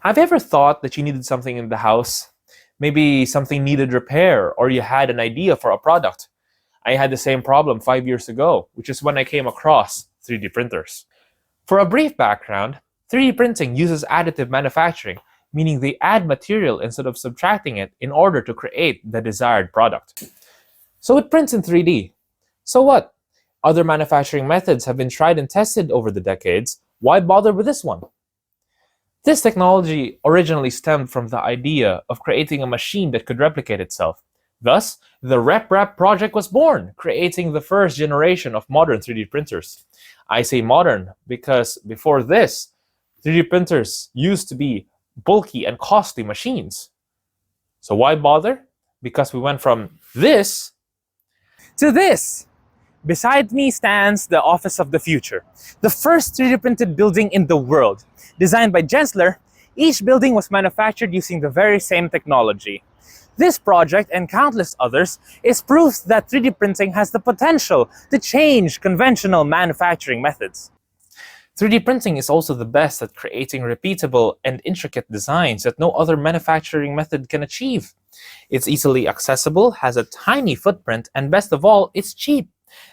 Have you ever thought that you needed something in the house? Maybe something needed repair, or you had an idea for a product. I had the same problem 5 years ago, which is when I came across 3D printers. For a brief background, 3D printing uses additive manufacturing, meaning they add material instead of subtracting it in order to create the desired product. So it prints in 3D. So what? Other manufacturing methods have been tried and tested over the decades. Why bother with this one? This technology originally stemmed from the idea of creating a machine that could replicate itself. Thus, the RepRap project was born, creating the first generation of modern 3D printers. I say modern because before this, 3D printers used to be bulky and costly machines. So why bother? Because we went from this to this. Beside me stands the Office of the Future, the first 3D printed building in the world. Designed by Gensler, each building was manufactured using the very same technology. This project, and countless others, is proof that 3D printing has the potential to change conventional manufacturing methods. 3D printing is also the best at creating repeatable and intricate designs that no other manufacturing method can achieve. It's easily accessible, has a tiny footprint, and best of all, it's cheap.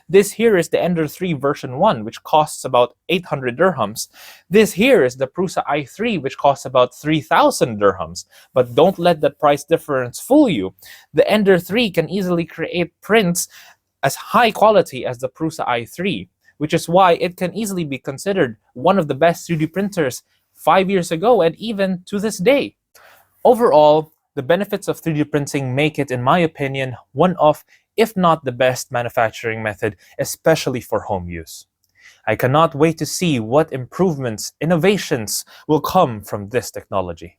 This here is the Ender 3 version 1, which costs about 800 dirhams. This here is the Prusa i3, which costs about 3,000 dirhams. But don't let that price difference fool you. The Ender 3 can easily create prints as high quality as the Prusa i3, which is why it can easily be considered one of the best 3D printers 5 years ago and even to this day. Overall, the benefits of 3D printing make it, in my opinion, one of, if not the best manufacturing method, especially for home use. I cannot wait to see what improvements, innovations will come from this technology.